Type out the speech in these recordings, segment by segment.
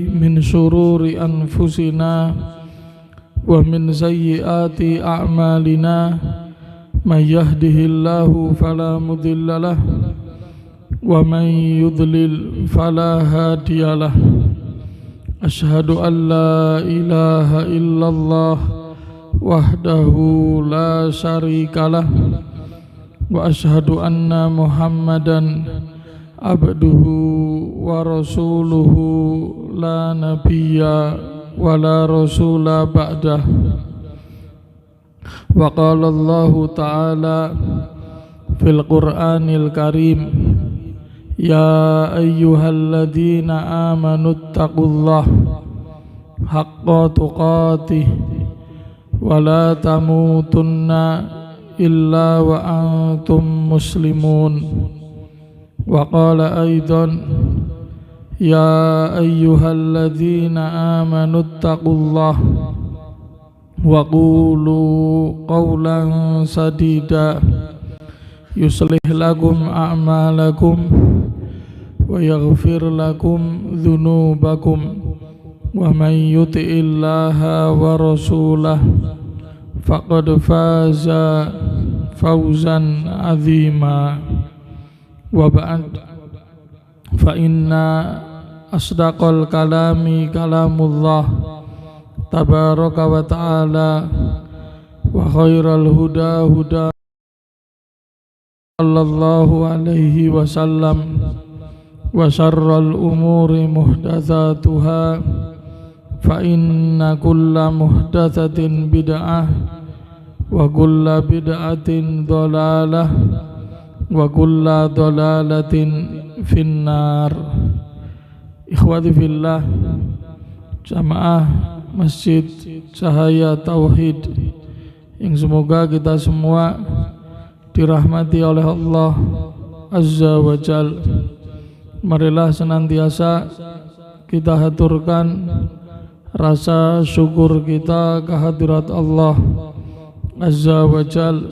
min syururi anfusina wa min sayyiati a'malina may yahdihillahu fala mudhillalah wa may yudlil fala hadiyalah. Asyhadu an la ilaha illallah wahdahu la syarikalah wa asyhadu anna Muhammadan abduhu wa rasuluhu la nabiyya wa la rasula ba'dah. Wa qala Allah ta'ala fil Qur'anil Karim, ya ayyuhalladzina amanuttaqullaha haqqa tuqatih wa la tamutunna illa wa antum muslimun. Wa qala aidan, ya ayyuhalladzina amanuttaqullaha wa qulu qawlan sadida yuslih lakum a'malakum wa yaghfir lakum dhunubakum wa man yuti'illaha wa rasulah faqad faza fawzan azima. Wa ba'd, fa inna asdaqal kalami kalamullah tabaraka wa ta'ala wa khairal huda huda sallallahu alaihi wasallam wa syarral umuri muhdatsatuha fa inna kulla muhdatsatin bid'ah wa kulla bid'atin dhalalah wa kulla dhalalatin finnar. Ikhwati fillah, jamaah Masjid Cahaya Tauhid yang semoga kita semua dirahmati oleh Allah Azza wa Jal. Marilah senantiasa kita haturkan rasa syukur kita kehadirat Allah Azza wa Jal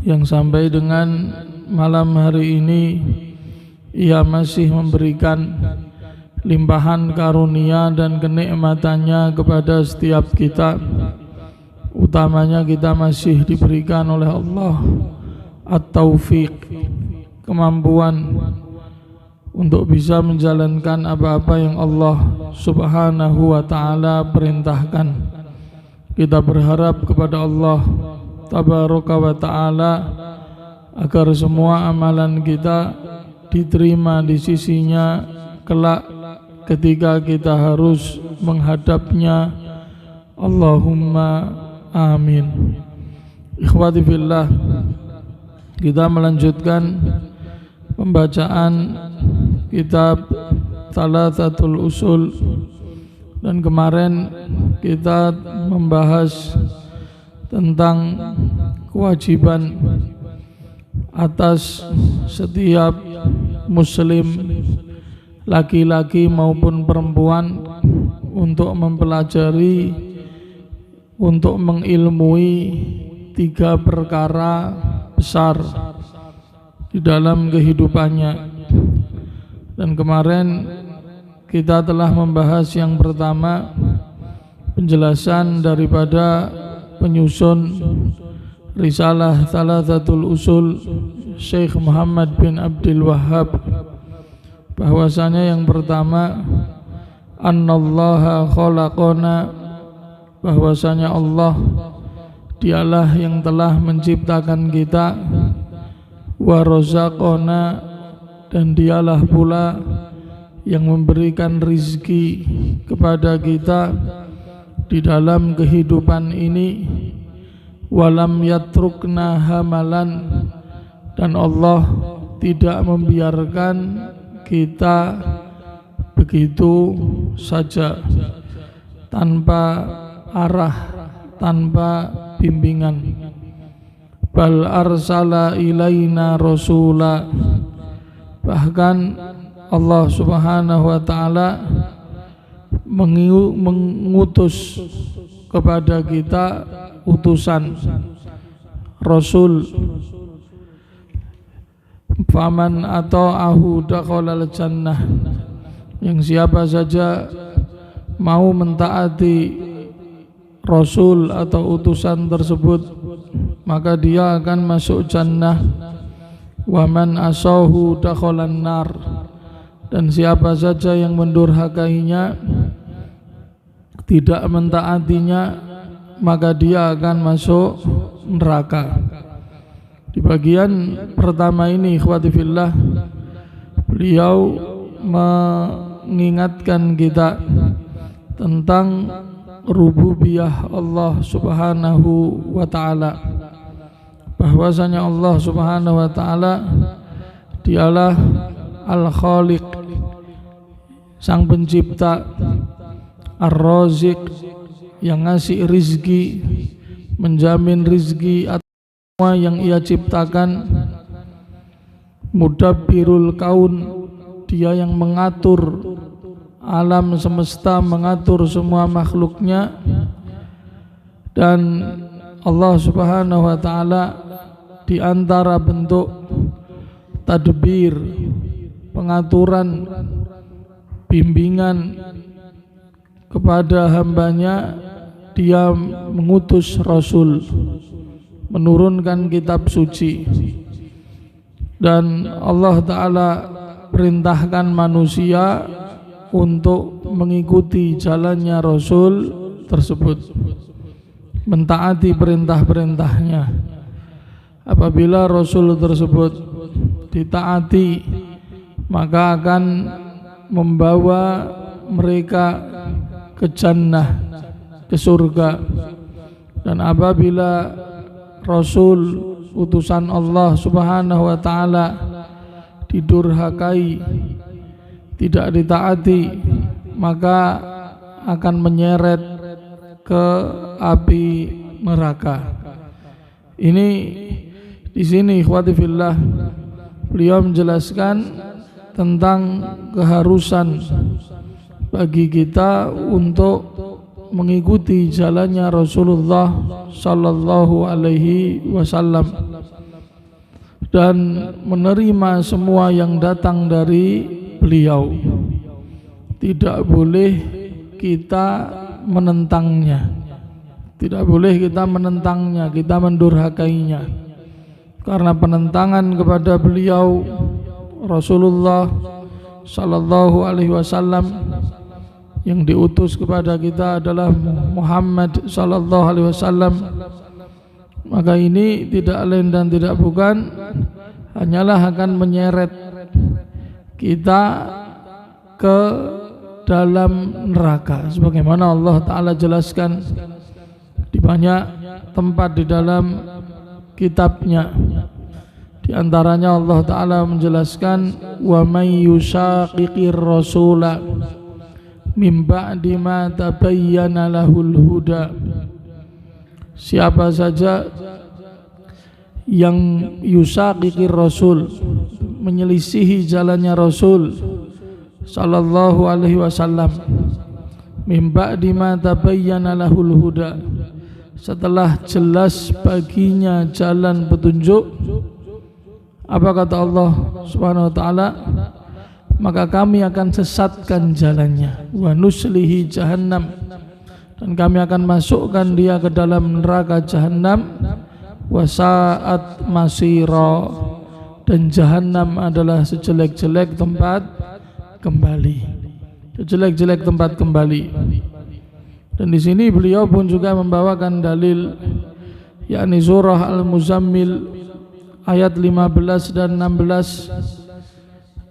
yang sampai dengan malam hari ini Ia masih memberikan limpahan karunia dan kenikmatannya kepada setiap kita. Utamanya kita masih diberikan oleh Allah at-taufiq, kemampuan untuk bisa menjalankan apa-apa yang Allah subhanahu wa ta'ala perintahkan. Kita berharap kepada Allah tabaraka wa ta'ala agar semua amalan kita diterima di sisinya kelak ketika kita harus menghadapnya. Allahumma amin. Ikhwati fillah, kita melanjutkan pembacaan kitab Thalathatul Usul, dan kemarin kita membahas tentang kewajiban atas setiap muslim laki-laki maupun perempuan untuk mempelajari, untuk mengilmui 3 perkara besar di dalam kehidupannya. Dan kemarin kita telah membahas yang pertama, penjelasan daripada penyusun Risalah Thalathatul Usul Syekh Muhammad bin Abdul Wahhab, bahwasanya yang pertama, annallaha khalaqana, bahwasanya Allah dialah yang telah menciptakan kita, wa razaqana, dan dialah pula yang memberikan rizki kepada kita di dalam kehidupan ini, walam yatrukna hamalan, dan Allah tidak membiarkan kita begitu saja tanpa arah, tanpa bimbingan. Bal arsala ilaina rasula, bahkan Allah subhanahu wa ta'ala mengutus kepada kita utusan Rasul. Faman ata'ahu dakhalal jannah, yang siapa saja mau mentaati Rasul atau utusan tersebut, maka dia akan masuk jannah. Wa man asahu dakhalan nar, dan siapa saja yang mendurhakainya, tidak mentaatinya, maka dia akan masuk neraka. Di bagian pertama ini, ikhwati fillah, beliau mengingatkan kita tentang rububiyah Allah Subhanahu wa ta'ala, bahwasanya Allah Subhanahu wa ta'ala dialah Al-Khaliq, sang pencipta, Ar-Raziq, yang ngasih rizki, menjamin rizki atas semua yang ia ciptakan, Mudabbirul Kaun, dia yang mengatur alam semesta, mengatur semua makhluknya. Dan Allah Subhanahu wa ta'ala di antara bentuk tadbir, pengaturan, bimbingan kepada hambanya, dia mengutus Rasul, menurunkan kitab suci. Dan Allah Ta'ala perintahkan manusia untuk mengikuti jalannya Rasul tersebut, mentaati perintah-perintahnya. Apabila Rasul tersebut ditaati, maka akan membawa mereka ke jannah, ke surga. Dan apabila Rasul utusan Allah Subhanahu wa ta'ala didurhakai, tidak ditaati, maka akan menyeret ke api neraka. Ini di sini, ikhwati fillah, beliau menjelaskan tentang keharusan bagi kita untuk mengikuti jalannya Rasulullah sallallahu alaihi wasallam dan menerima semua yang datang dari beliau. Tidak boleh kita menentangnya, tidak boleh kita menentangnya, kita mendurhakainya, karena penentangan kepada beliau Rasulullah sallallahu alaihi wasallam yang diutus kepada kita adalah Muhammad sallallahu alaihi wasallam, maka ini tidak lain dan tidak bukan hanyalah akan menyeret kita ke dalam neraka, sebagaimana Allah Ta'ala jelaskan di banyak tempat di dalam kitabnya. Di antaranya Allah Ta'ala menjelaskan, wa may yushaqiqir rasula min ba'di ma tabayyana lahul huda, siapa saja yang yushaqiqir rasul, menyelisihi jalannya Rasul sallallahu alaihi wasallam, min ba'di ma tabayyana lahul huda, setelah jelas baginya jalan petunjuk. Apa kata Allah Subhanahu wa ta'ala? Maka kami akan sesatkan jalannya, wa nuslihi jahannam, dan kami akan masukkan dia ke dalam neraka jahannam, wa sa'at masira, dan jahannam adalah sejelek-jelek tempat kembali, sejelek-jelek tempat kembali. Dan di sini beliau pun juga membawakan dalil, yakni surah Al-Muzammil ayat 15 dan 16,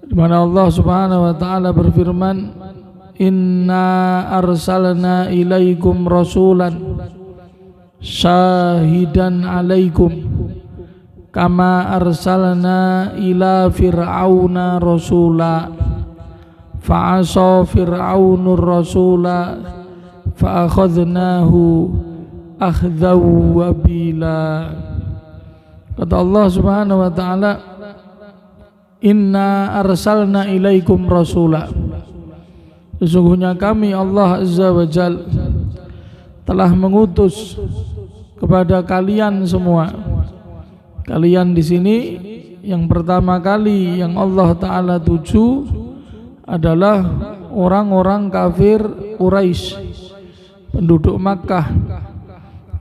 di mana Allah Subhanahu wa ta'ala berfirman, inna arsalna ilaikum rasulan syahidan alaikum kama arsalna ila fir'auna rasula fa'asa fir'aunur rasula fa'akhadnahu akhdaw wabila. Kata Allah Subhanahu wa ta'ala, inna arsalna ilaikum rasula, sesungguhnya kami Allah Azza wa Jal telah mengutus kepada kalian semua. Kalian di sini yang pertama kali yang Allah Ta'ala tuju adalah orang-orang kafir Quraisy, penduduk Makkah,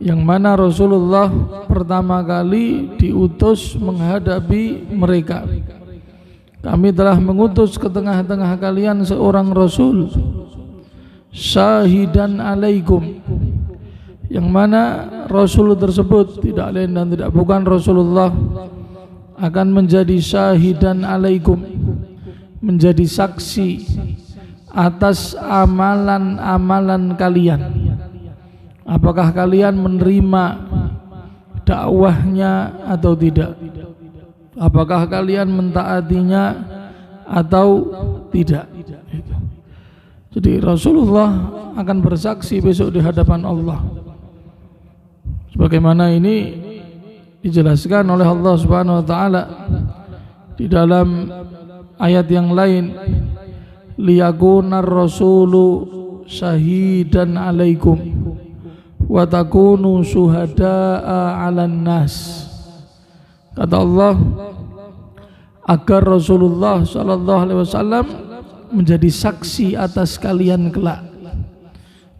yang mana Rasulullah pertama kali diutus menghadapi mereka. Kami telah mengutus ke tengah-tengah kalian seorang Rasul, syahidan alaikum, yang mana Rasul tersebut tidak lain dan tidak bukan Rasulullah akan menjadi syahidan alaikum, menjadi saksi atas amalan-amalan kalian. Apakah kalian menerima dakwahnya atau tidak? Apakah kalian mentaatinya atau tidak? Jadi Rasulullah akan bersaksi besok di hadapan Allah. Sebagaimana ini dijelaskan oleh Allah Subhanahu wa taala di dalam ayat yang lain, liyakunar rasulu syahidan alaikum wa takunu syuhada'a 'alan nas. Kata Allah, agar Rasulullah sallallahu alaihi wasallam menjadi saksi atas kalian kelak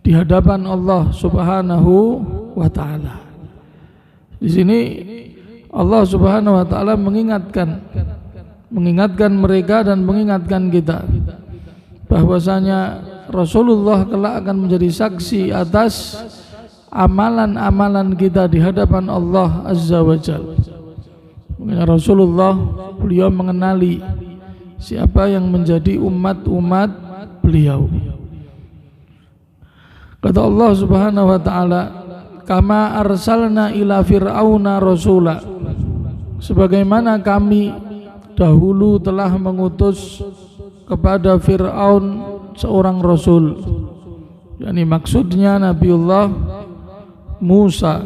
di hadapan Allah Subhanahu wa taala. Di sini Allah Subhanahu wa taala mengingatkan mereka dan mengingatkan kita bahwasanya Rasulullah kelak akan menjadi saksi atas amalan-amalan kita di hadapan Allah Azza wa Jalla. Rasulullah, beliau mengenali siapa yang menjadi umat-umat beliau. Kata Allah Subhanahu wa taala, kama arsalna ila fir'auna rasula, sebagaimana kami dahulu telah mengutus kepada Fir'aun seorang rasul, yakni maksudnya Nabiullah Musa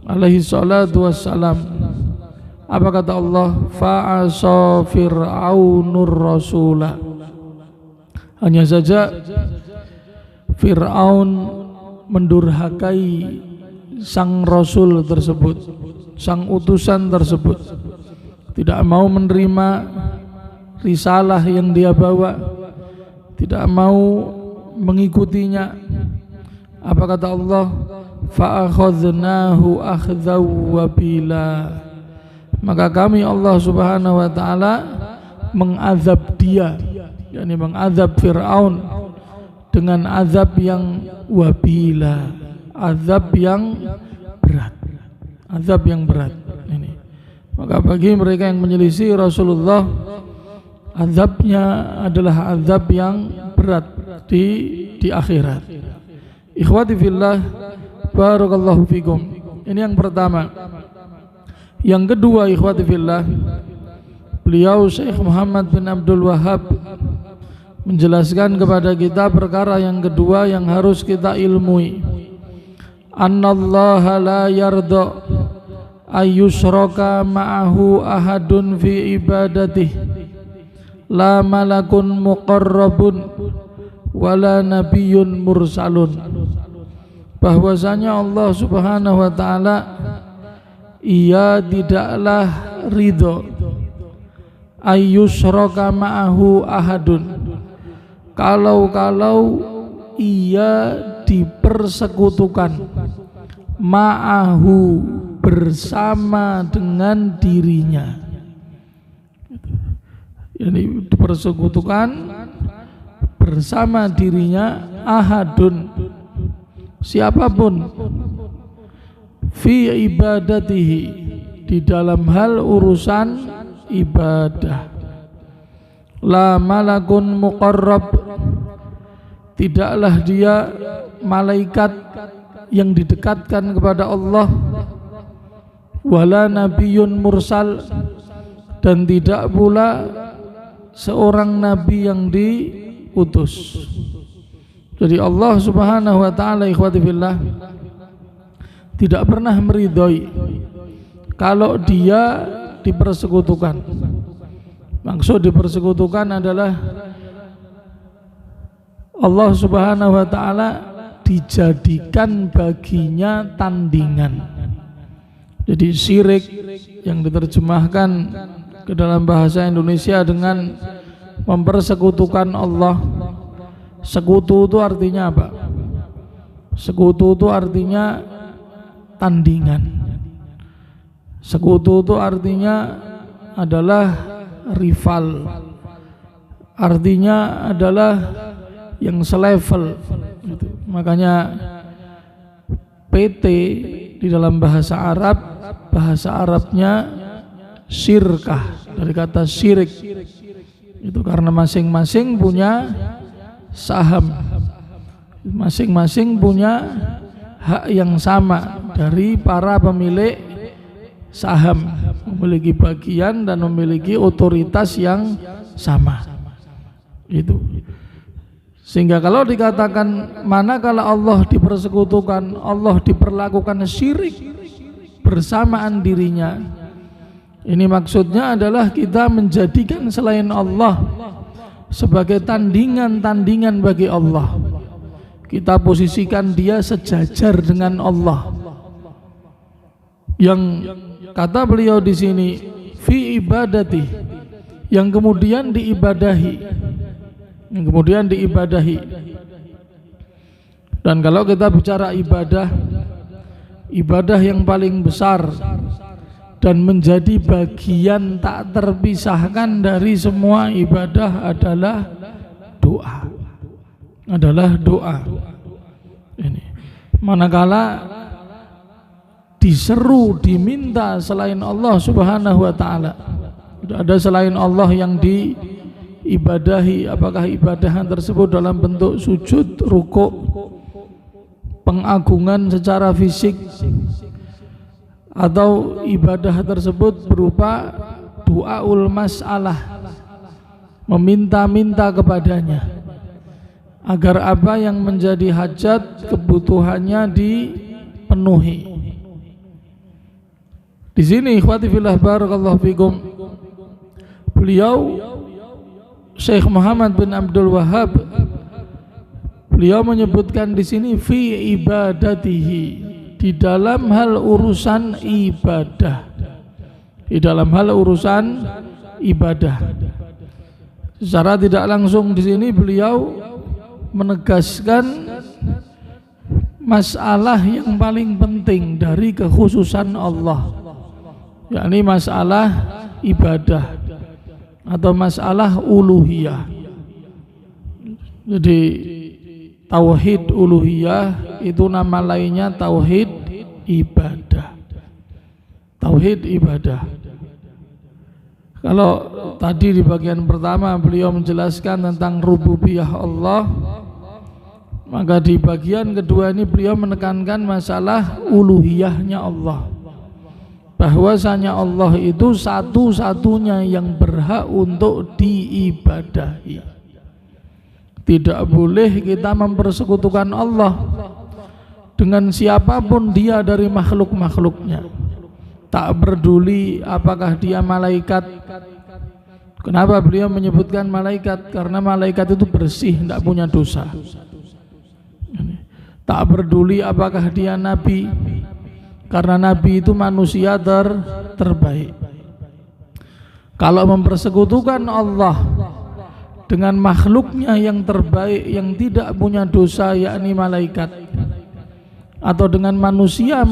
alaihi salatu wassalam. Apa kata Allah? Fa'asa fir'aunur rasulah. Hanya saja Fir'aun mendurhakai sang rasul tersebut, sang utusan tersebut, tidak mau menerima risalah yang dia bawa, tidak mau mengikutinya. Apa kata Allah? Fa'akhadnahu akhdhaw wabila. Maka kami Allah Subhanahu wa taala mengazab dia, yakni mengazab Fir'aun dengan azab yang wabila, azab yang berat, azab yang berat ini. Maka bagi mereka yang menyelisih Rasulullah, azabnya adalah azab yang berat di akhirat. Ikhwati fillah, barakallahu fikum. Ini yang pertama. Yang kedua, ikhwati fillah, beliau Syekh Muhammad bin Abdul Wahhab menjelaskan kepada kita perkara yang kedua yang harus kita ilmui. Annallaha la yarda ayyushraka ma'ahu ahadun fi ibadatihi, la malakun muqarrabun wala nabiyyun mursalun. Bahwasanya Allah Subhanahu wa taala, ia tidaklah ridho ayyushraka ma'ahu ahadun, kalau ia dipersekutukan, ma'ahu bersama dengan dirinya, yani dipersekutukan bersama dirinya, ahadun siapapun, fi ibadatihi di dalam hal urusan ibadah, la malakun muqarrab, tidaklah dia malaikat yang didekatkan kepada Allah, wala nabiyyun mursal, dan tidak pula seorang nabi yang diutus. Jadi Allah Subhanahu wa taala, ikhwati fillah, tidak pernah meridhoi kalau dia dipersekutukan. Maksud dipersekutukan adalah Allah Subhanahu wa taala dijadikan baginya tandingan. Jadi syirik yang diterjemahkan ke dalam bahasa Indonesia dengan mempersekutukan Allah, Sekutu itu artinya apa? Sekutu itu artinya tandingan. Sekutu itu artinya adalah rival. Artinya adalah yang selevel. Gitu. Makanya PT di dalam bahasa Arabnya syirkah, dari kata syirik. Itu karena masing-masing punya saham, masing-masing punya hak yang sama dari para pemilik saham, memiliki bagian dan memiliki otoritas yang sama. Itu. Sehingga kalau dikatakan manakala Allah dipersekutukan, Allah diperlakukan syirik bersamaan dirinya, ini maksudnya adalah kita menjadikan selain Allah sebagai tandingan-tandingan bagi Allah. Kita posisikan dia sejajar dengan Allah. Yang kata beliau di sini fi ibadati, yang kemudian diibadahi. Dan kalau kita bicara ibadah yang paling besar dan menjadi bagian tak terpisahkan dari semua ibadah adalah doa. Ini manakala diseru, diminta selain Allah Subhanahu wa taala, ada selain Allah yang diibadahi, apakah ibadahan tersebut dalam bentuk sujud, rukuk, pengagungan secara fisik, atau ibadah tersebut berupa du'aul mas'alah, meminta-minta kepadanya agar apa yang menjadi hajat kebutuhannya dipenuhi. Di sini ikhwati fillah barakallahu fikum, beliau Syekh Muhammad bin Abdul Wahhab, beliau menyebutkan di sini fi ibadatihi, di dalam hal urusan ibadah, Secara tidak langsung di sini beliau menegaskan masalah yang paling penting dari kekhususan Allah, yakni masalah ibadah atau masalah uluhiyah. Jadi tauhid uluhiyah itu nama lainnya tauhid ibadah. Kalau tadi di bagian pertama beliau menjelaskan tentang rububiyah Allah, maka di bagian kedua ini beliau menekankan masalah uluhiyahnya Allah, bahwasanya Allah itu satu-satunya yang berhak untuk diibadahi. Tidak boleh kita mempersekutukan Allah dengan siapapun dia dari makhluk-makhluknya. Tak peduli apakah dia malaikat. Kenapa beliau menyebutkan malaikat? Karena malaikat itu bersih, tidak punya dosa. Tak peduli apakah dia nabi, karena nabi itu manusia terbaik. Kalau mempersekutukan Allah dengan makhluknya yang terbaik yang tidak punya dosa, yakni malaikat, atau dengan manusia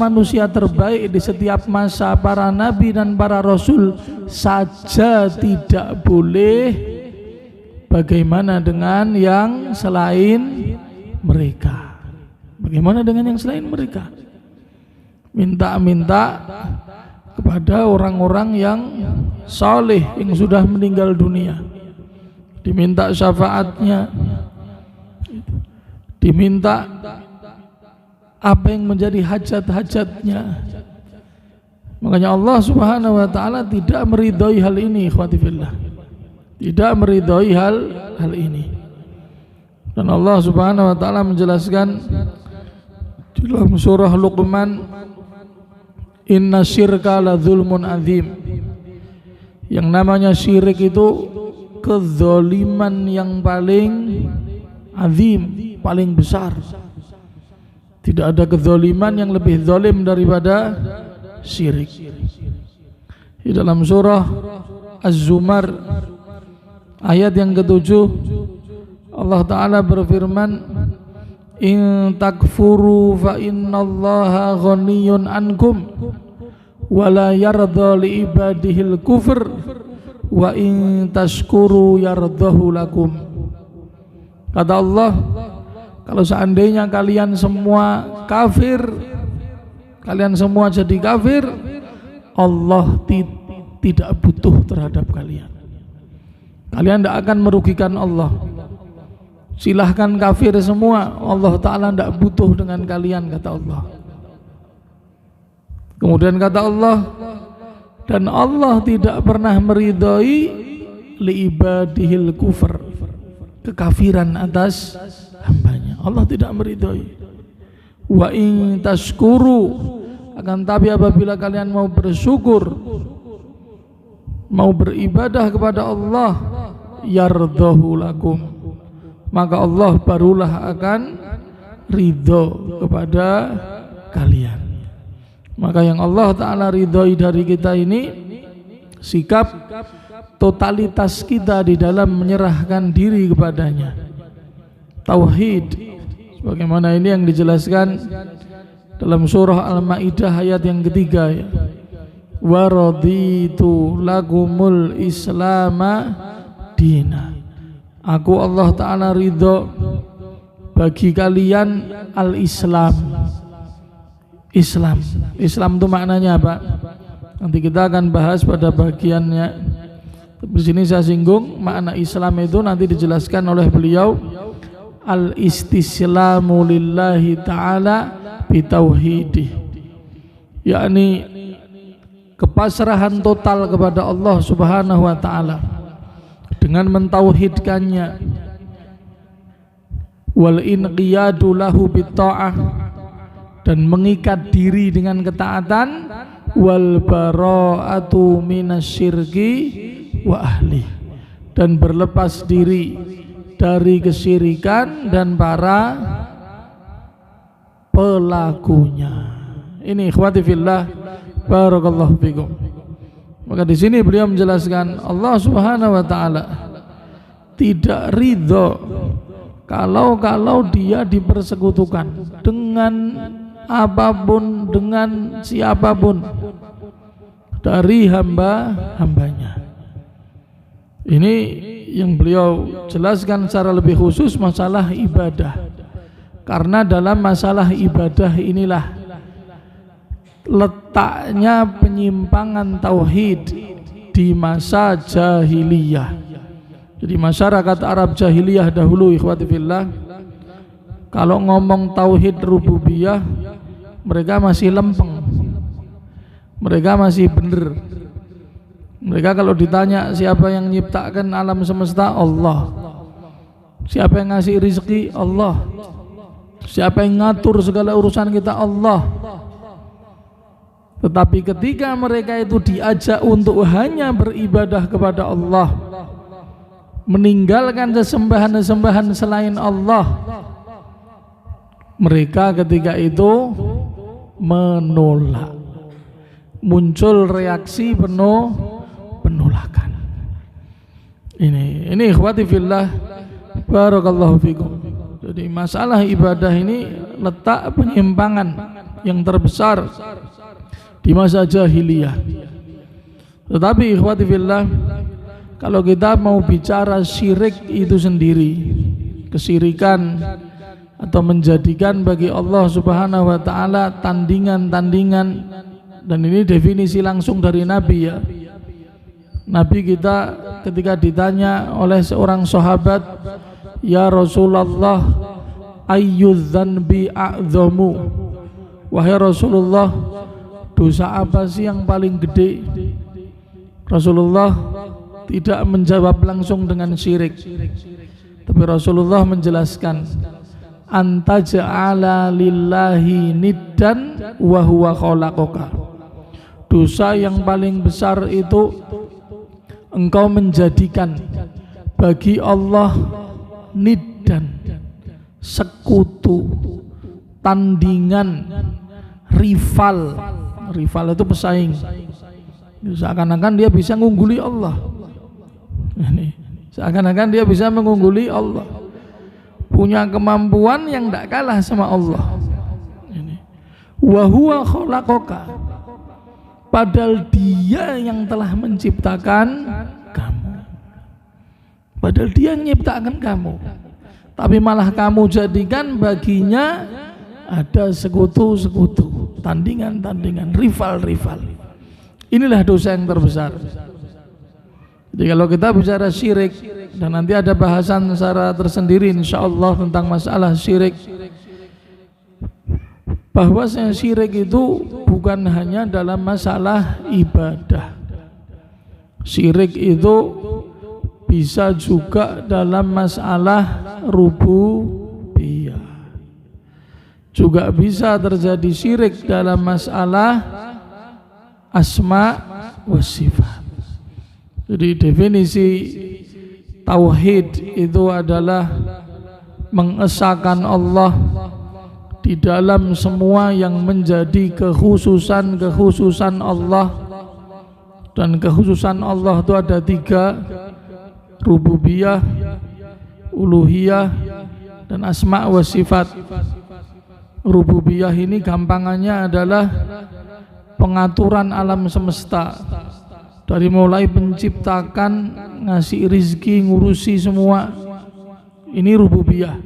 terbaik di setiap masa, para nabi dan para rasul saja tidak boleh, bagaimana dengan yang selain mereka? Minta-minta kepada orang-orang yang saleh yang sudah meninggal dunia, diminta syafaatnya, diminta apa yang menjadi hajat-hajatnya. Makanya Allah Subhanahu wa taala tidak meridhai hal ini, ikhwati fillah. Tidak meridhai hal ini. Dan Allah Subhanahu wa taala menjelaskan di dalam surah Luqman, inna syirka la dzulmun azim. Yang namanya syirik itu kezaliman yang paling azim, paling besar. Tidak ada kezaliman yang lebih zalim daripada syirik. Di dalam surah Az-Zumar ayat yang ke-7, Allah Ta'ala berfirman, in takfuru fa innallaha ghaniyun ankum wa la yarda li ibadihil kufr wa in tashkuru yardahu lakum. Kata Allah, kalau seandainya kalian semua kafir, kalian semua jadi kafir, Allah tidak butuh terhadap kalian. Kalian tidak akan merugikan Allah. Silahkan kafir semua, Allah Ta'ala tidak butuh dengan kalian, kata Allah. Kemudian kata Allah, dan Allah tidak pernah meridhai liibadihil kufr, kekafiran atas hambanya. Allah tidak meridhai. Wa in tashkuru, akan tapi apabila kalian mau bersyukur, mau beribadah kepada Allah, yardahu lakum, maka Allah barulah akan ridho kepada kalian. Maka yang Allah Ta'ala ridhoi dari kita ini sikap totalitas kita di dalam menyerahkan diri kepadanya, tauhid, sebagaimana ini yang dijelaskan dalam surah Al-Maidah ayat yang ketiga, ya. Wa raditu lakumul islama dina, aku Allah Ta'ala ridho bagi kalian al-Islam. Islam itu maknanya apa? Nanti kita akan bahas pada bagiannya. Di sini saya singgung makna Islam itu nanti dijelaskan oleh beliau, al-istislamu lillahi ta'ala bitauhidih, yakni kepasrahan total kepada Allah Subhanahu wa ta'ala dengan mentauhidkannya, wal inqiyadu lahu bitta'ah, dan mengikat diri dengan ketaatan, wal bara'atu minasyirki wa ahli, dan berlepas diri dari kesyirikan dan para pelakunya. Ini ikhwati fillah, barakallahu fikum. Maka di sini beliau menjelaskan Allah Subhanahu wa ta'ala tidak ridho kalau dia dipersekutukan dengan apapun, dengan siapapun dari hambanya. Ini yang beliau jelaskan secara lebih khusus masalah ibadah, karena dalam masalah ibadah inilah letaknya penyimpangan tauhid di masa jahiliyah. Jadi masyarakat Arab jahiliyah dahulu, ikhwati fillah, kalau ngomong tauhid rububiyah, mereka masih lempeng, mereka masih bener. Mereka kalau ditanya siapa yang menciptakan alam semesta, Allah. Siapa yang ngasih rezeki, Allah. Siapa yang ngatur segala urusan kita, Allah. Tetapi ketika mereka itu diajak untuk hanya beribadah kepada Allah, meninggalkan sesembahan-sesembahan selain Allah, mereka ketika itu menolak, muncul reaksi penolakan. Ini ikhwati fillah, barakallahu fikum. Jadi masalah ibadah ini letak penyimpangan yang terbesar di masa jahiliyah. Tetapi ikhwati fillah, kalau kita mau bicara syirik itu sendiri, kesyirikan atau menjadikan bagi Allah Subhanahu wa ta'ala tandingan-tandingan, dan ini definisi langsung dari Nabi, ya. Nabi kita ketika ditanya oleh seorang sahabat, ya Rasulullah, ayyudz dzanbi a'dzamu, wahai Rasulullah, dosa apa sih yang paling gede? Rasulullah tidak menjawab langsung dengan syirik, tapi Rasulullah menjelaskan, anta ja'ala lillahi niddan wa huwa khalaqaka. Dosa yang paling besar itu engkau menjadikan bagi Allah niddan, sekutu, tandingan, rival. Rival itu pesaing. Seakan-akan dia bisa mengungguli Allah. Seakan-akan dia bisa mengungguli Allah. punya kemampuan yang tidak kalah sama Allah. Wa huwa khalaqaka, padahal Dia yang telah menciptakan kamu. Padahal Dia yang menciptakan kamu, tapi malah kamu jadikan baginya ada sekutu-sekutu, tandingan-tandingan, rival-rival. Inilah dosa yang terbesar. Jadi kalau kita bicara syirik, dan nanti ada bahasan secara tersendiri insyaallah tentang masalah syirik, bahwasanya syirik itu bukan hanya dalam masalah ibadah. Syirik itu bisa juga dalam masalah rububiyah. Juga bisa terjadi syirik dalam masalah asma wa sifat. Jadi definisi tauhid itu adalah mengesahkan Allah di dalam semua yang menjadi kekhususan Allah. Dan kekhususan Allah itu ada 3, rububiyah, uluhiyah, dan asma wa sifat. Rububiyah ini gampangannya adalah pengaturan alam semesta, dari mulai penciptakan, ngasih rizki, ngurusi semua. Ini rububiyah.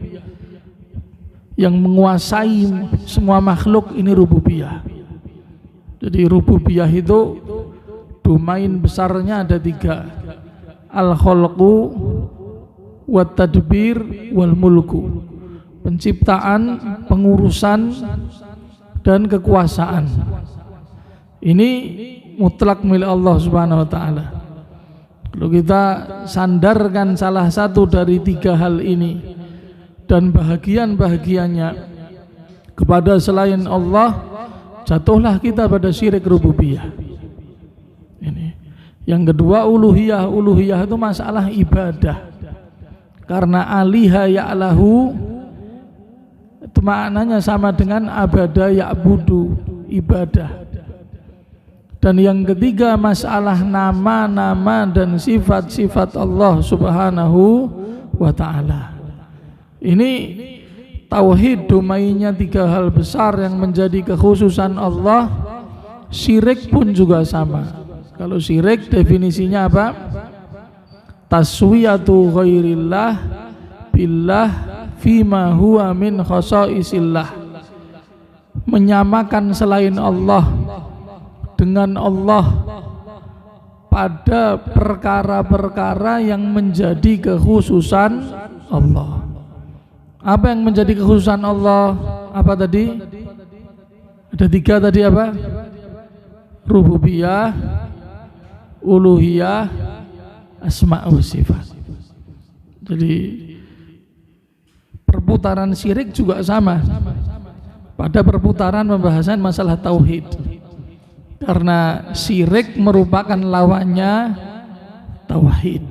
Yang menguasai semua makhluk, ini rububiyah. Jadi rububiyah itu domain besarnya ada 3: al-khalqu, wat tadbir, wal mulku. Penciptaan, pengurusan, dan kekuasaan. Ini mutlak milik Allah Subhanahu wa taala. Kalau kita sandarkan salah satu dari 3 hal ini dan bahagian-bahagiannya kepada selain Allah, jatuhlah kita pada syirik rububiyah. Ini. Yang kedua uluhiyah. Uluhiyah itu masalah ibadah. Karena aliha ya'lahu itu maknanya sama dengan abada ya'budu, ibadah. Dan yang ketiga masalah nama-nama dan sifat-sifat Allah Subhanahu wa ta'ala. Ini tauhid domainnya 3 hal besar yang menjadi kekhususan Allah. Syirik pun juga sama. Kalau syirik definisinya apa? Taswiyatu ghairillah billah fima huwa min khasaisillah. Menyamakan selain Allah dengan Allah pada perkara-perkara yang menjadi kekhususan Allah. Apa yang menjadi kekhususan Allah? Apa tadi? Ada 3 tadi apa? Rububiyah, uluhiyah, asma wa sifat. Jadi perputaran syirik juga sama pada perputaran pembahasan masalah tauhid. Karena syirik merupakan lawannya tauhid.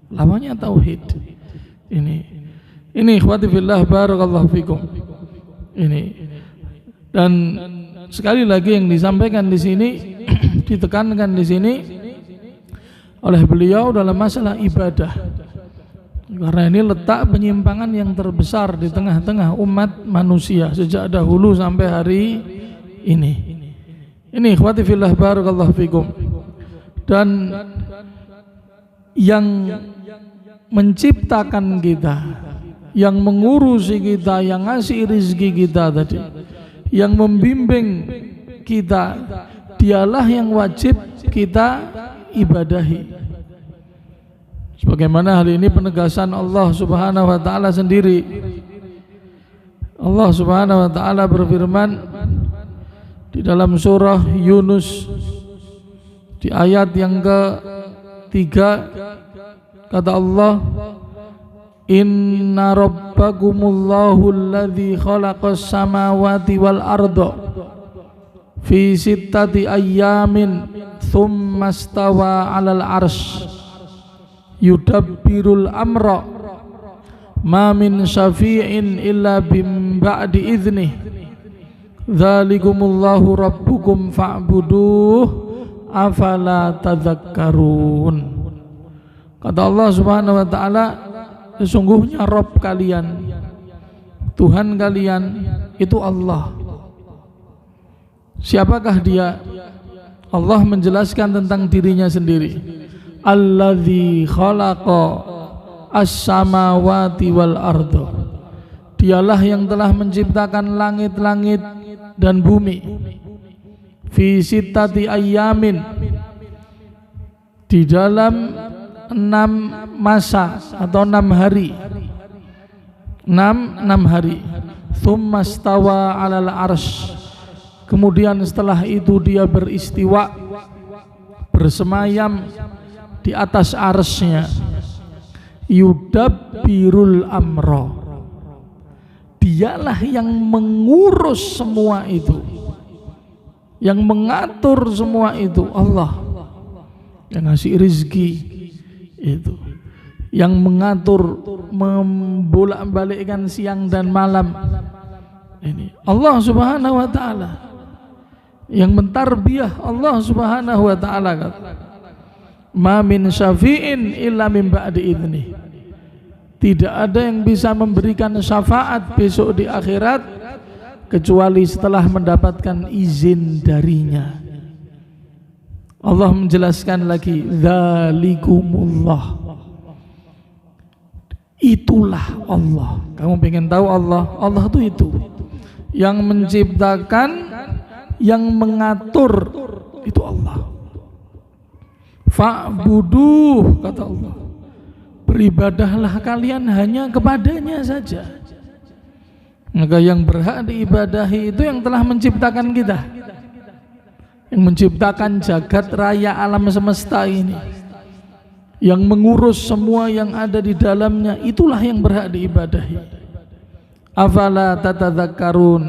Lawannya tauhid. Ini ikhwati fillah barakallahu fikum. Ini. Dan sekali lagi yang disampaikan di sini ditekankan di sini oleh beliau dalam masalah ibadah. Karena ini letak penyimpangan yang terbesar di tengah-tengah umat manusia sejak dahulu sampai hari ini. Ini ikhwati fillah barakallahu fikum. Dan yang menciptakan kita, yang mengurusi kita, yang ngasih rizki kita tadi, yang membimbing kita, dialah yang wajib kita ibadahi. Sebagaimana hal ini penegasan Allah Subhanahu wa taala sendiri. Allah Subhanahu wa taala berfirman di dalam surah Yunus di ayat yang ke-3, kata Allah, inna rabbakumullahu alladzi khalaqas samawati wal arda fi sittati ayyamin thumma stawa 'alal arsy yudabbirul amra ma min syafi'in illa bim ba'di idzni dzalikumullahu rabbukum fa'buduh afala tadzakkarun. Kata Allah Subhanahu wa taala, sesungguhnya Rabb kalian Tuhan kalian itu Allah. Siapakah dia? Allah menjelaskan tentang dirinya sendiri. Alladzi khalaqa as-samawati wal arda. Dialah yang telah menciptakan langit-langit dan bumi. Fi sittati ayyamin, di dalam 6 masa atau 6 hari. 6 hari. Tsumma stawa 'alal arsy. Kemudian setelah itu dia beristiwa, bersemayam di atas arsy-Nya. Yudabbirul amra. Dialah yang mengurus semua itu, yang mengatur semua itu. Allah yang ngasih rizki itu, yang mengatur, membolak-balikkan siang dan malam. Ini Allah Subhanahu wa taala yang mentarbiyah. Allah Subhanahu wa taala kata, ma min syafi'in illa min ba'di idzni. Tidak ada yang bisa memberikan syafaat besok di akhirat kecuali setelah mendapatkan izin darinya. Allah menjelaskan lagi, dzalikumullah. Itulah Allah. Kamu pengen tahu Allah? Allah itu yang menciptakan, yang mengatur, itu Allah. Fa'buduh, kata Allah, beribadahlah kalian hanya kepadanya saja. Maka yang berhak diibadahi itu yang telah menciptakan kita, yang menciptakan jagat raya alam semesta ini, yang mengurus semua yang ada di dalamnya. Itulah yang berhak diibadahi. Afala tatadzakkarun,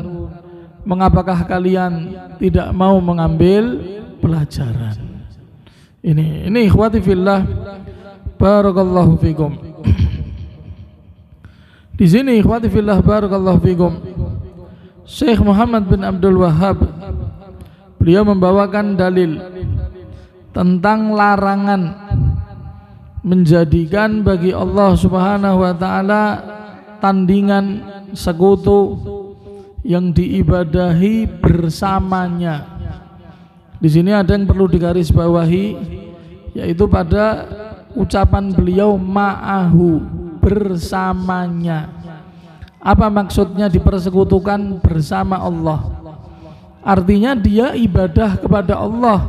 mengapakah kalian tidak mau mengambil pelajaran? Ini ikhwati fillah, barakallahu fikum. Di sini ikhwati fillah, barakallahu fikum, Syekh Muhammad bin Abdul Wahhab, beliau membawakan dalil tentang larangan menjadikan bagi Allah Subhanahu wa taala tandingan, sekutu yang diibadahi bersamanya. Di sini ada yang perlu digarisbawahi, yaitu pada ucapan beliau ma'ahu, bersamanya. Apa maksudnya dipersekutukan bersama Allah? Artinya dia ibadah kepada Allah,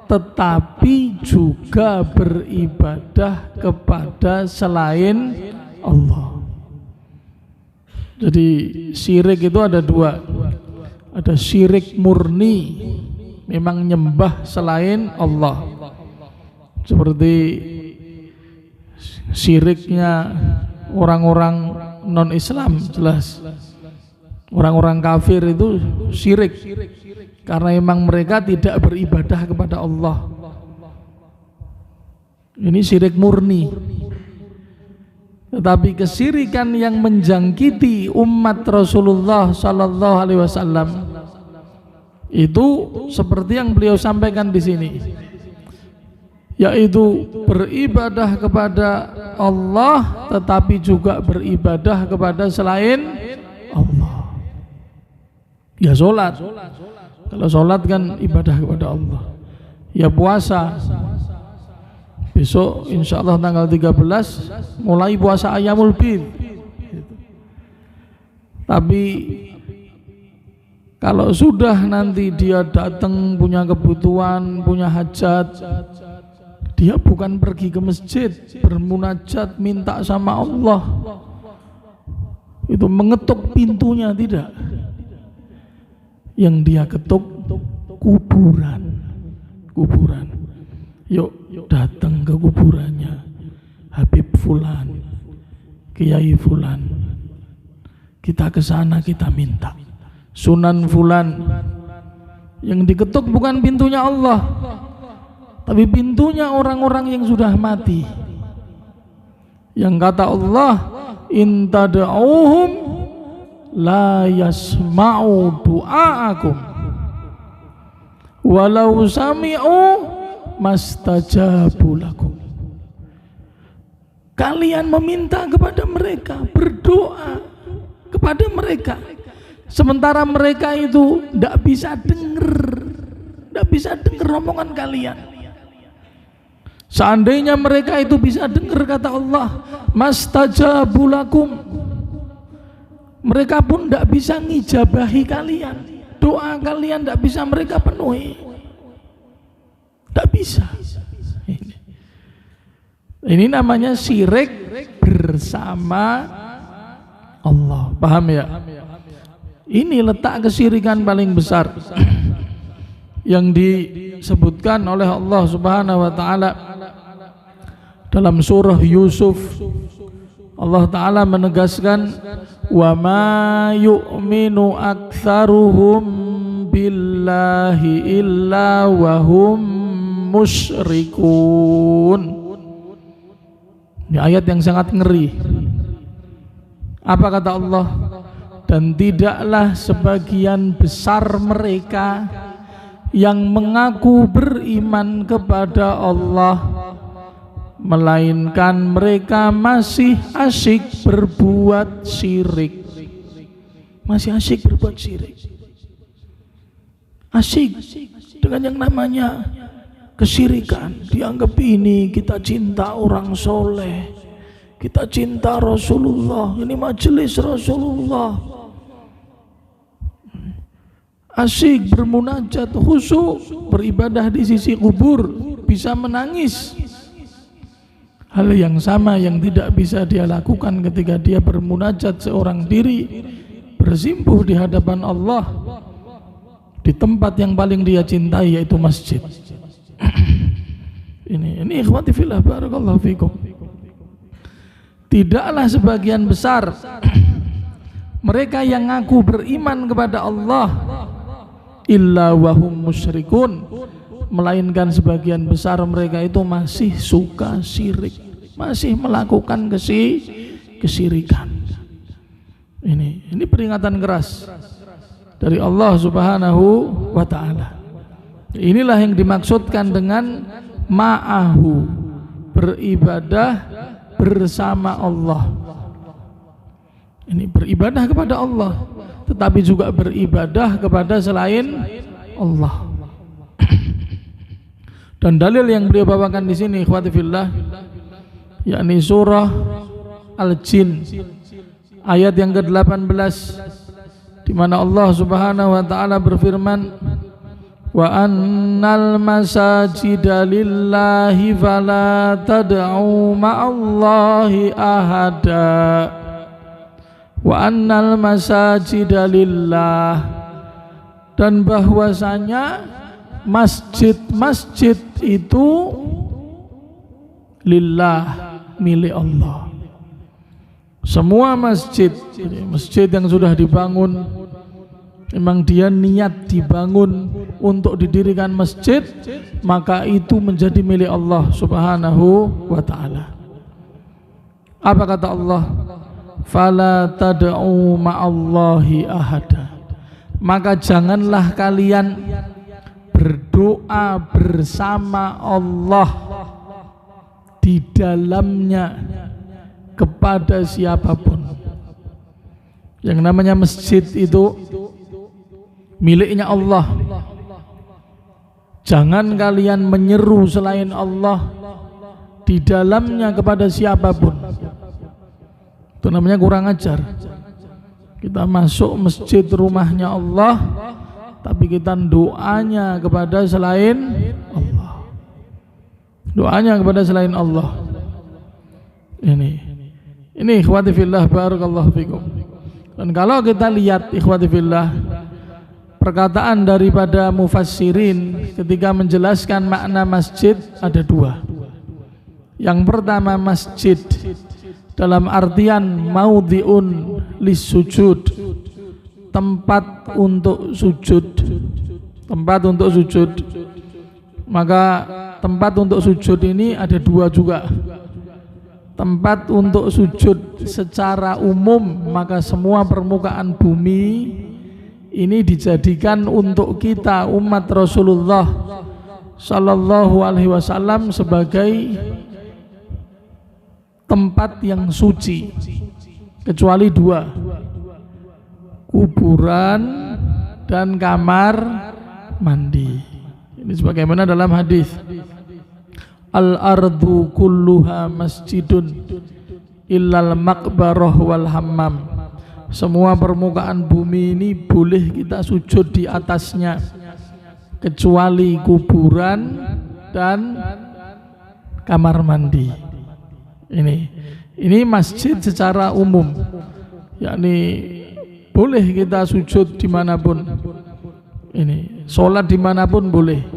tetapi juga beribadah kepada selain Allah. Jadi syirik itu ada 2. Ada syirik murni, memang nyembah selain Allah, seperti syiriknya orang-orang non-Islam. Jelas orang-orang kafir itu syirik karena memang mereka tidak beribadah kepada Allah. Ini syirik murni. Tetapi kesyirikan yang menjangkiti umat Rasulullah sallallahu alaihi wasallam itu seperti yang beliau sampaikan di sini, yaitu beribadah kepada Allah tetapi juga beribadah kepada selain Allah. Ya sholat, kalau sholat kan ibadah kepada Allah. Ya puasa, besok insya Allah tanggal 13 mulai puasa Ayyamul Bid. Tapi kalau sudah nanti dia datang punya kebutuhan, punya hajat, dia bukan pergi ke masjid bermunajat minta sama Allah, itu mengetuk pintunya, tidak. Yang dia ketuk kuburan. Yuk datang ke kuburannya Habib Fulan, Kiai Fulan, kita ke sana, kita minta. Sunan Fulan. Yang diketuk bukan pintunya Allah, tapi pintunya orang-orang yang sudah mati. Yang kata Allah, in tad'uhum la yasma'u du'aakum walau sami'u mastajabu lakum. Kalian meminta kepada mereka, berdoa, kepada mereka, sementara mereka itu tidak bisa dengar omongan kalian. Seandainya mereka itu bisa dengar, kata Allah, mastajabu lakum, mereka pun tidak bisa ngijabahi kalian, doa kalian tidak bisa mereka penuhi, tidak bisa. Ini namanya syirik bersama Allah. Paham ya? Ini letak kesyirikan paling besar yang disebutkan oleh Allah Subhanahu wa taala dalam surah Yusuf. Allah taala menegaskan, wa ma yu'minu aktsaruhum billahi illa wa hum musyrikun. Ini ayat yang sangat ngeri. Apa kata Allah? Dan tidaklah sebagian besar mereka yang mengaku beriman kepada Allah, melainkan mereka masih asyik berbuat syirik. Masih asyik berbuat syirik. Asyik dengan yang namanya kesyirikan. Dianggap ini kita cinta orang soleh, kita cinta Rasulullah, ini majelis Rasulullah. Asyik bermunajat, khusyuk, beribadah di sisi kubur, bisa menangis. Hal yang sama yang tidak bisa dia lakukan ketika dia bermunajat seorang diri, bersimpuh di hadapan Allah di tempat yang paling dia cintai, yaitu masjid. Ini ikhwati fillah, barakallahu fikum. Tidaklah sebagian besar mereka yang ngaku beriman kepada Allah illa wahum musyrikun, melainkan sebagian besar mereka itu masih suka syirik, masih melakukan kesyirikan. Ini peringatan keras dari Allah Subhanahu wa taala. Inilah yang dimaksudkan dengan ma'ahu, beribadah bersama Allah. Ini beribadah kepada Allah, tetapi juga beribadah kepada selain Allah. Dan dalil yang beliau bawakan di sini, ikhwati fillah, yakni surah Al-Jin ayat yang ke-18, di mana Allah Subhanahu wa taala berfirman, wa annal masajida lillahi fala tad'u ma'allahi ahada. Wa annal masajida lillah, dan bahwasanya masjid-masjid itu lillah, milik Allah. Semua masjid, masjid yang sudah dibangun, memang dia niat dibangun untuk didirikan masjid, maka itu menjadi milik Allah Subhanahu wa ta'ala. Apa kata Allah? Fala tad'u ma'allahi ahada, maka janganlah kalian berdoa bersama Allah di dalamnya kepada siapapun. Yang namanya masjid itu miliknya Allah. Jangan kalian menyeru selain Allah di dalamnya kepada siapapun. Itu namanya kurang ajar. Kita masuk masjid rumahnya Allah, tapi kita doanya kepada selain Allah. Doanya kepada selain Allah. Ini ikhwati fillah, barakallahu fikum. Dan kalau kita lihat ikhwati fillah, perkataan daripada mufassirin ketika menjelaskan makna masjid ada dua. Yang pertama, masjid dalam artian maudhi'un lis-sujud, tempat untuk sujud. Tempat untuk sujud. Maka tempat untuk sujud ini ada dua juga. Tempat untuk sujud secara umum, maka semua permukaan bumi ini dijadikan untuk kita umat Rasulullah Sallallahu Alaihi Wasallam sebagai tempat yang suci, kecuali dua. kuburan dan kamar mandi. Ini sebagaimana dalam hadis, al-ardu kulluha masjidun illal maqbarah wal hammam. Semua permukaan bumi ini boleh kita sujud di atasnya kecuali kuburan dan kamar mandi. Ini masjid secara umum, yakni boleh kita sujud dimanapun. Ini sholat dimanapun boleh,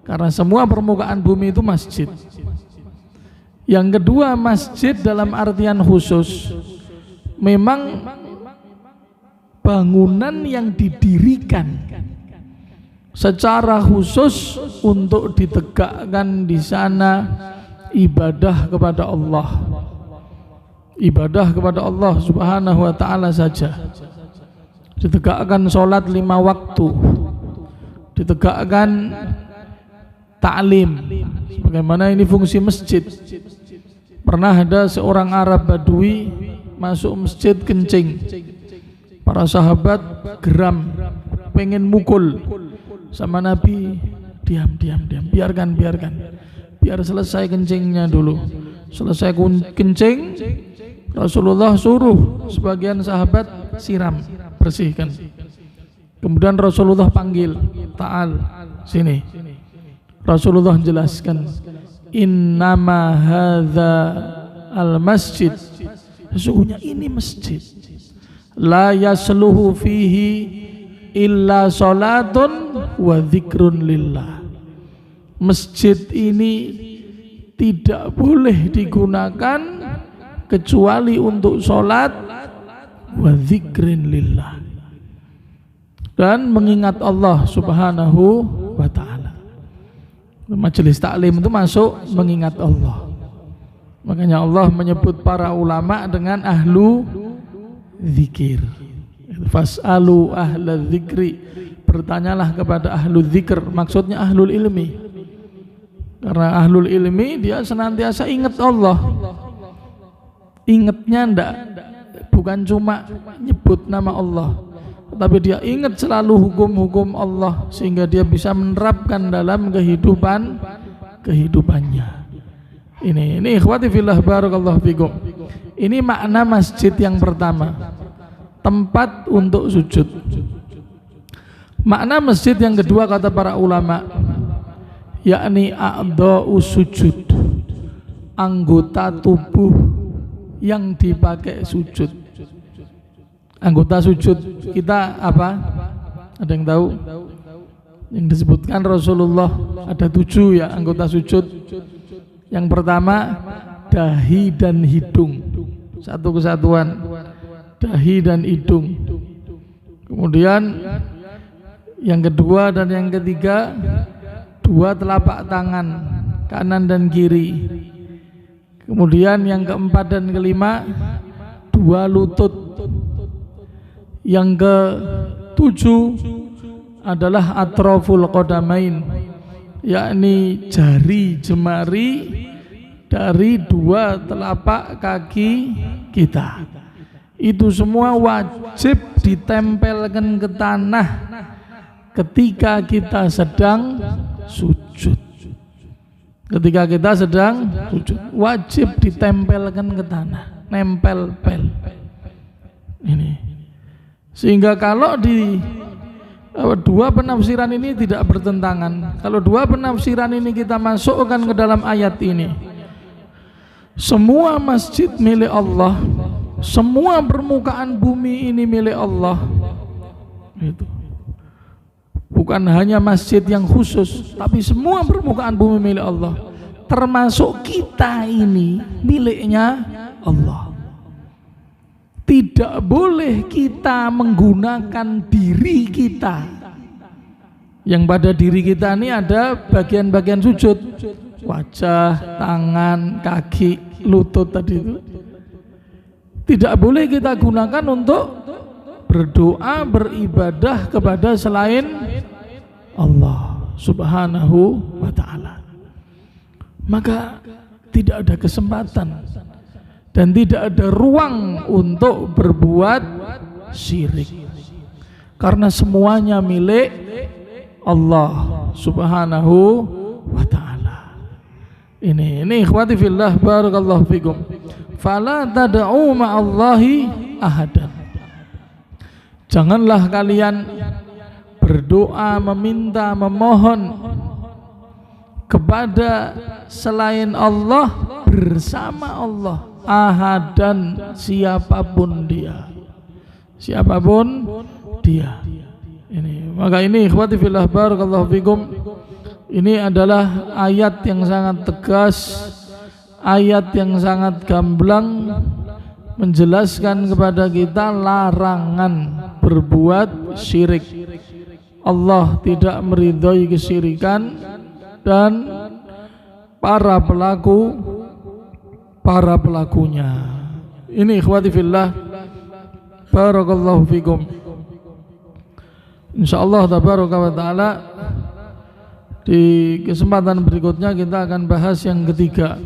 karena semua permukaan bumi itu masjid. Yang kedua, masjid dalam artian khusus, memang bangunan yang didirikan secara khusus untuk ditegakkan di sana ibadah kepada Allah. Ibadah kepada Allah Subhanahu wa ta'ala saja. Ditegakkan sholat 5 waktu, ditegakkan ta'lim, sebagaimana ini fungsi masjid. Pernah ada seorang Arab Badui masuk masjid kencing. Para sahabat geram, pengen mukul, sama Nabi, diam, biarkan, biar selesai kencingnya dulu. Selesai kencing, Rasulullah suruh sebagian sahabat siram, bersihkan. Kemudian Rasulullah panggil, ta'al, sini. Rasulullah jelaskan, innama hadza al-masjid, sesungguhnya ini masjid, la yasluhu fihi illa salatun wa dzikrun lillah. Masjid ini tidak boleh digunakan kecuali untuk sholat wa dzikrin lillah, dan mengingat Allah Subhanahu wa ta'ala. Majelis taklim itu masuk mengingat Allah. Makanya Allah menyebut para ulama dengan ahlu zikir. Fas'alu ahla zikri, bertanyalah kepada ahlu zikr, maksudnya ahlul ilmi. Karena ahlul ilmi dia senantiasa ingat Allah. Ingatnya ndak bukan cuma nyebut nama Allah, tapi dia ingat selalu hukum-hukum Allah sehingga dia bisa menerapkan dalam kehidupannya. Ini ikhwati fillah barakallahu fikum. Ini makna masjid yang pertama, tempat untuk sujud. Makna masjid yang kedua kata para ulama, yakni a'dha'us sujud, anggota tubuh yang dipakai sujud. Anggota sujud kita apa? Ada yang tahu? Yang disebutkan Rasulullah ada 7 ya anggota sujud. Yang pertama dahi dan hidung, satu kesatuan, dahi dan hidung. Kemudian yang kedua dan yang ketiga 2 telapak tangan kanan dan kiri. Kemudian yang keempat dan kelima 2 lutut. Yang ke-7 adalah atraful qadamain, yakni jari jemari dari 2 telapak kaki kita. Itu semua wajib ditempelkan ke tanah ketika kita sedang sujud. Ketika kita sedang sujud wajib ditempelkan ke tanah, nempel-pel. Ini sehingga kalau di 2 penafsiran ini tidak bertentangan. Kalau 2 penafsiran ini kita masukkan ke dalam ayat ini, semua masjid milik Allah, semua permukaan bumi ini milik Allah. Itu bukan hanya masjid yang khusus, tapi semua permukaan bumi milik Allah, termasuk kita ini miliknya Allah. Tidak boleh kita menggunakan diri kita, yang pada diri kita ini ada bagian-bagian sujud, wajah, tangan, kaki, lutut tadi itu. Tidak boleh kita gunakan untuk berdoa, beribadah kepada selain Allah Subhanahu wa ta'ala. Maka tidak ada kesempatan dan tidak ada ruang untuk berbuat syirik. Karena semuanya milik Allah Subhanahu wa ta'ala. Ini ikhwati fillah, barakallahu fikum. Fala tad'u ma'allahi ahadan. Janganlah kalian berdoa, meminta, memohon kepada selain Allah bersama Allah, ahadan, siapapun dia. Siapapun dia. Ini, maka ini ikhwati fillah, barakallahu fikum. Ini adalah ayat yang sangat tegas, ayat yang sangat gamblang, menjelaskan kepada kita larangan berbuat syirik. Allah tidak meridhai kesyirikan dan para pelakunya. Ini ikhwati fillah, barakallahu fikum. Insyaallah tabaraka wa taala di kesempatan berikutnya kita akan bahas yang ketiga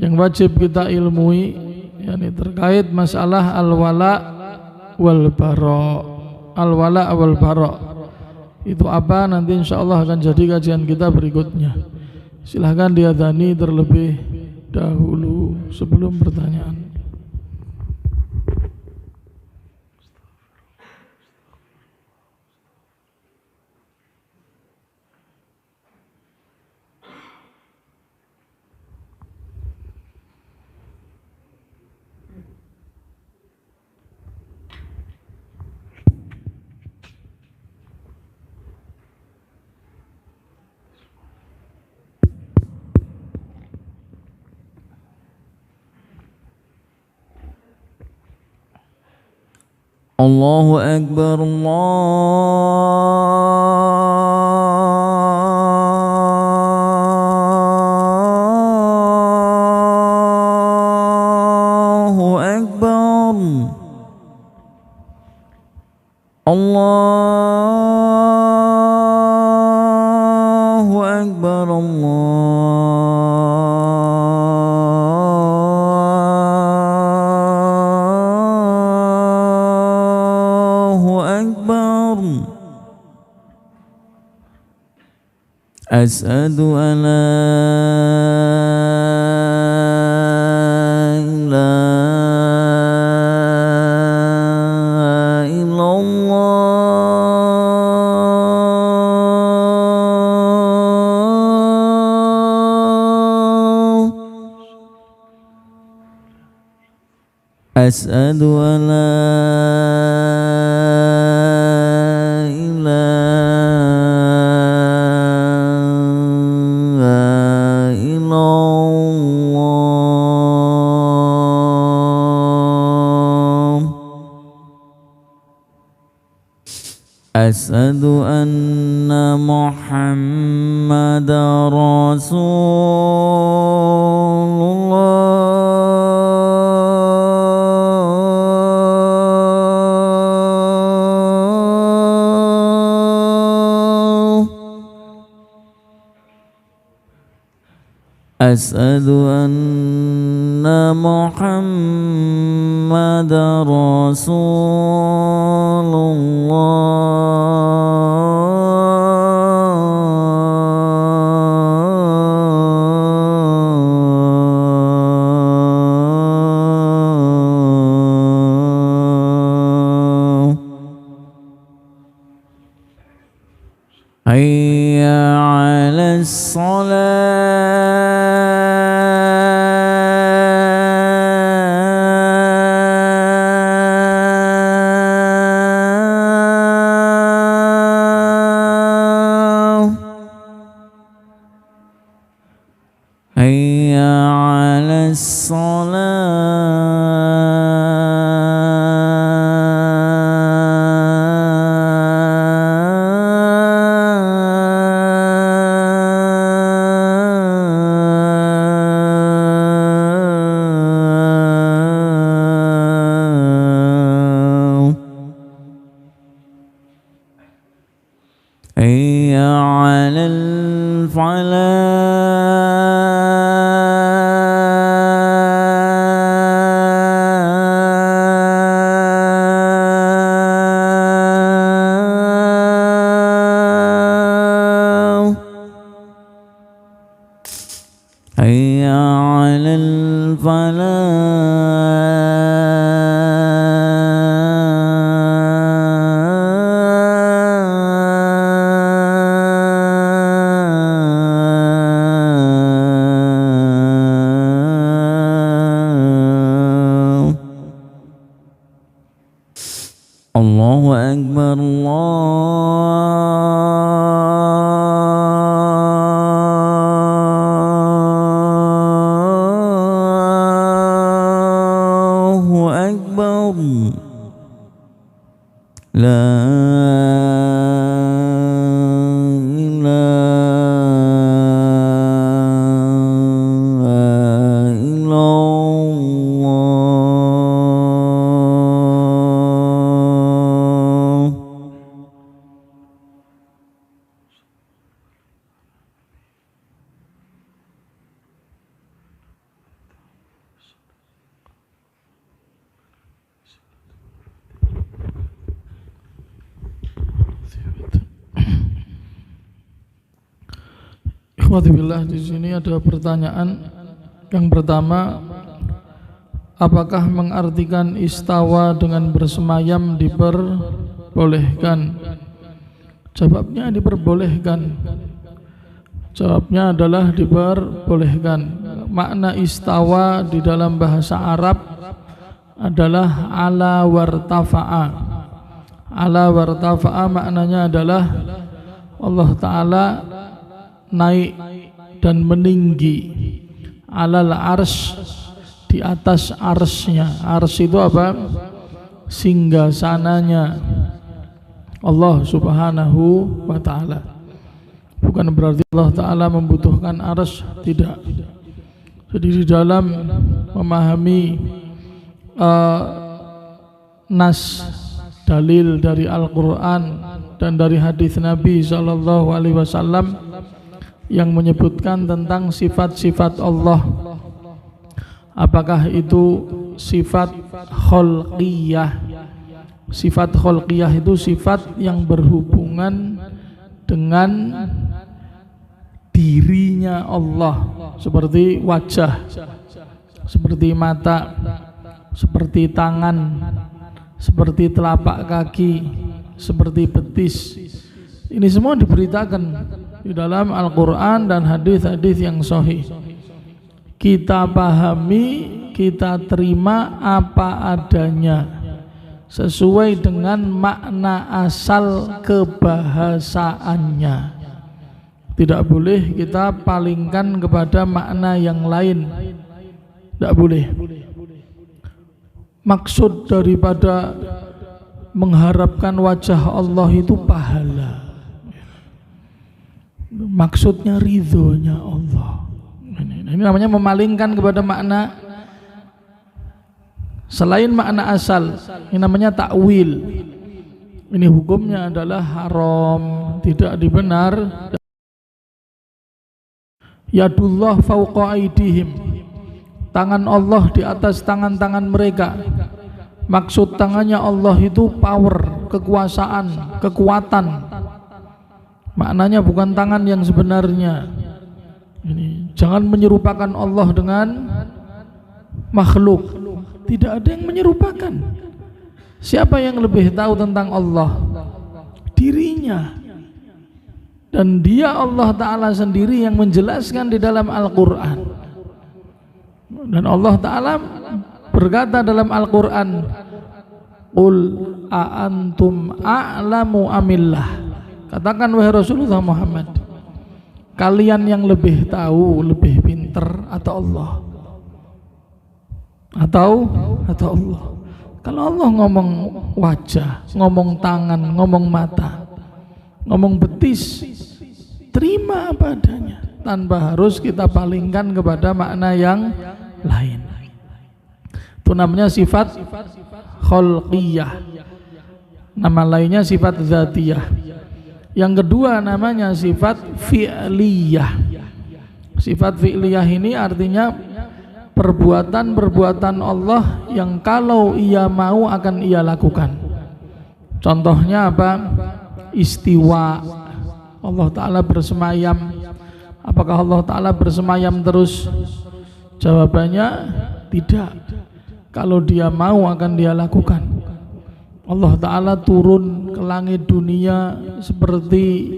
yang wajib kita ilmui, yakni terkait masalah al-wala wal bara. Al-wala wal bara itu apa, nanti insyaallah akan jadi kajian kita berikutnya. Silahkan diadzani terlebih dahulu sebelum pertanyaan. Allahu Akbar, Allahu Akbar, Allahu Akbar, Asyhadu an la ilaha illallah. Asyhadu an la Asyhadu anna Muhammadar Rasulullah. Asyhadu anna Muhammadar Rasulullah. Hayya 'alas salah. Hayya 'alas salah. Hayya 'alal falah. حي على الفلاح الله أكبر الله أكبر لا إله إلا الله Ikhwati billah, di sini ada pertanyaan. Yang pertama, apakah mengartikan istawa dengan bersemayam diperbolehkan? Jawabnya diperbolehkan. Jawabnya adalah diperbolehkan. Makna istawa di dalam bahasa Arab adalah ala wartafa'a. Ala wartafa'a maknanya adalah Allah Ta'ala naik dan meninggi alal ars, di atas arsnya. Ars itu apa? Singgasananya Allah Subhanahu wa ta'ala. Bukan berarti Allah Ta'ala membutuhkan ars, tidak. Jadi di dalam memahami nas, dalil dari Al-Quran dan dari hadis Nabi SAW yang menyebutkan tentang sifat-sifat Allah, apakah itu sifat kholqiyah. Sifat kholqiyah itu sifat yang berhubungan dengan dirinya Allah, seperti wajah, seperti mata, seperti tangan, seperti telapak kaki, seperti betis. Ini semua diberitakan di dalam Al-Quran dan hadis-hadis yang sahih. Kita pahami, kita terima apa adanya sesuai dengan makna asal kebahasaannya. Tidak boleh kita palingkan kepada makna yang lain. Tidak boleh. Maksud daripada mengharapkan wajah Allah itu pahala. Maksudnya ridhonya Allah. Ini namanya memalingkan kepada makna selain makna asal. Ini namanya takwil. Ini hukumnya adalah haram, tidak dibenar. Yadullah fauqa aidihim, tangan Allah di atas tangan-tangan mereka. Maksud tangannya Allah itu power, kekuasaan, kekuatan. Maknanya bukan tangan yang sebenarnya. Ini, jangan menyerupakan Allah dengan makhluk. Tidak ada yang menyerupakan. Siapa yang lebih tahu tentang Allah? Dirinya. Dan dia Allah Ta'ala sendiri yang menjelaskan di dalam Al-Quran. Dan Allah Ta'ala berkata dalam Al-Quran, Qul a'antum a'lamu amillah. Katakan wahai Rasulullah Muhammad, kalian yang lebih tahu, lebih pinter atau Allah? Atau Allah? Kalau Allah ngomong wajah, ngomong tangan, ngomong mata, ngomong betis, terima apa adanya, tanpa harus kita palingkan kepada makna yang lain. Itu namanya sifat kholqiyah. Nama lainnya sifat dzatiyah. Yang kedua namanya sifat fi'liyah. Sifat fi'liyah ini artinya perbuatan-perbuatan Allah yang kalau ia mau akan ia lakukan. Contohnya apa? Istiwa. Allah Ta'ala bersemayam. Apakah Allah Ta'ala bersemayam terus? Jawabannya tidak. Kalau dia mau akan dia lakukan. Allah Ta'ala turun ke langit dunia seperti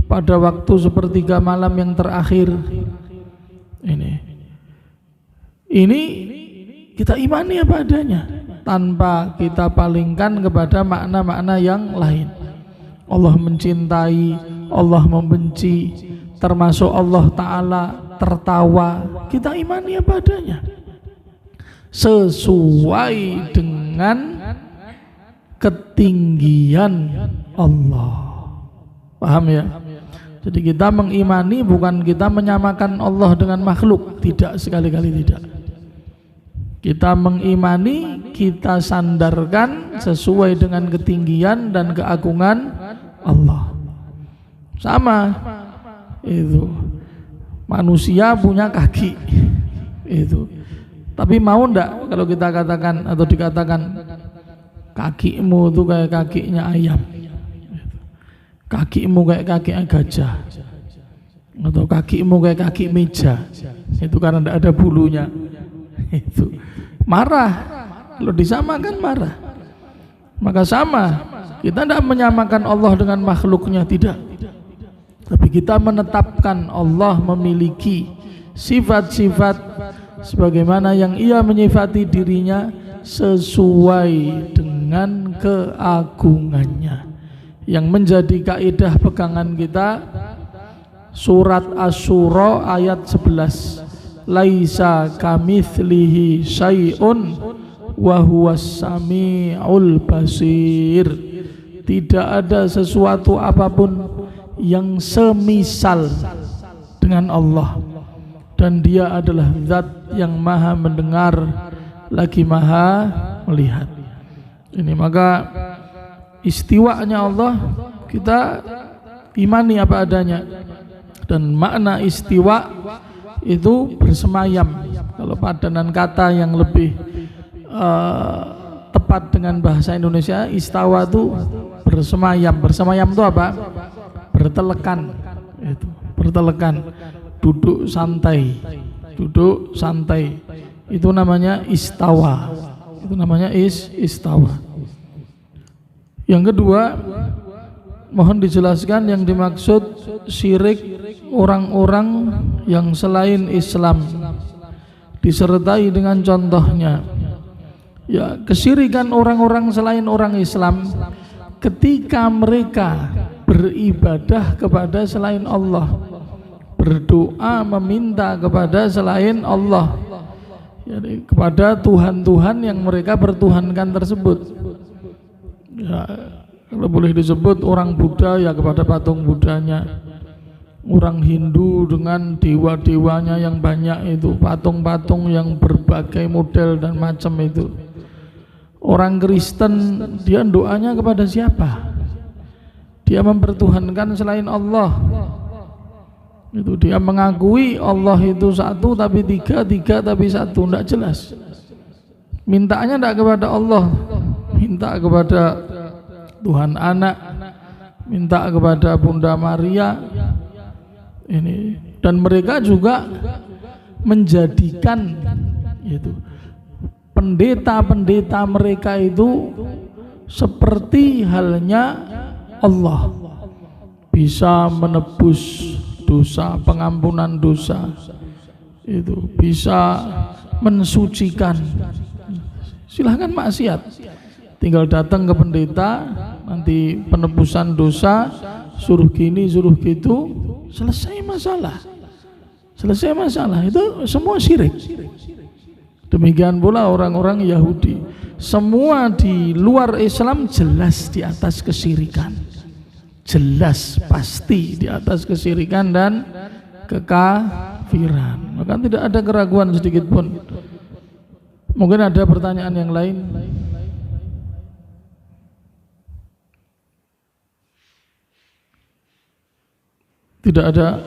pada waktu sepertiga malam yang terakhir. Ini kita imani apa adanya, tanpa kita palingkan kepada makna-makna yang lain. Allah mencintai, Allah membenci, termasuk Allah Ta'ala tertawa. Kita imani apa adanya, sesuai dengan ketinggian Allah. Paham ya? Jadi kita mengimani bukan kita menyamakan Allah dengan makhluk, tidak, sekali-kali tidak. Kita mengimani, kita sandarkan sesuai dengan ketinggian dan keagungan Allah. Sama itu, manusia punya kaki itu, tapi mau ndak kalau kita katakan atau dikatakan kakimu itu kayak kakinya ayam, kakimu kayak kaki gajah, atau kakimu kayak kaki meja, itu karena tidak ada bulunya. Itu marah, kalau disamakan marah. Maka sama, kita tidak menyamakan Allah dengan makhluknya, tidak, tapi kita menetapkan Allah memiliki sifat-sifat sebagaimana yang Ia menyifati dirinya sesuai dengan keagungannya. Yang menjadi kaidah pegangan kita surat Asy-Syura ayat 11, laisa kamitslihi syai'un wa huwas samiul basir. Tidak ada sesuatu apapun yang semisal dengan Allah, dan Dia adalah zat yang maha mendengar lagi maha melihat. Ini maka istiwanya Allah kita imani apa adanya, dan makna istiwa itu bersemayam. Kalau padanan kata yang lebih tepat dengan bahasa Indonesia, istawa itu bersemayam. Bersemayam itu apa? Bertelekan. Itu bertelekan, duduk santai, duduk santai. Itu namanya istawa. Itu namanya istawa. Yang kedua, mohon dijelaskan yang dimaksud syirik orang-orang yang selain Islam, disertai dengan contohnya. Ya, kesyirikan orang-orang selain orang Islam ketika mereka beribadah kepada selain Allah, berdoa meminta kepada selain Allah, jadi kepada Tuhan-Tuhan yang mereka bertuhankan tersebut. Ya, kalau boleh disebut orang Buddha ya kepada patung Buddhanya, orang Hindu dengan dewa-dewanya yang banyak itu, patung-patung yang berbagai model dan macam itu. Orang Kristen dia doanya kepada siapa? Dia mempertuhankan selain Allah. Itu dia mengakui Allah itu satu tapi tiga, tiga tapi satu, tidak jelas. Mintanya tidak kepada Allah, minta kepada Tuhan Anak, minta kepada Bunda Maria. Ini, dan mereka juga menjadikan itu pendeta-pendeta mereka itu seperti halnya Allah, bisa menebus dosa, pengampunan dosa, itu bisa mensucikan. Silahkan maksiat, tinggal datang ke pendeta, nanti penebusan dosa, suruh gini suruh gitu, selesai masalah. Selesai masalah. Itu semua syirik. Demikian pula orang-orang Yahudi, semua di luar Islam jelas di atas kesyirikan, jelas pasti di atas kesyirikan dan kekafiran. Maka tidak ada keraguan sedikit pun. Mungkin ada pertanyaan yang lain. Tidak ada.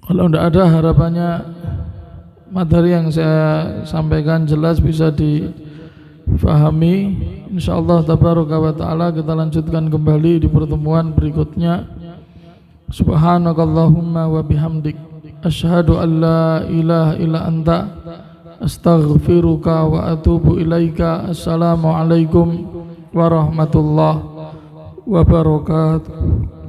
Kalau tidak ada, harapannya materi yang saya sampaikan jelas bisa difahami. Insyaallah tabaraka wa taala kita lanjutkan kembali di pertemuan berikutnya. Subhanakallahumma wa bihamdik asyhadu an la ilaha illa anta astaghfiruka wa atubu ilaika. Assalamualaikum warahmatullahi wabarakatuh.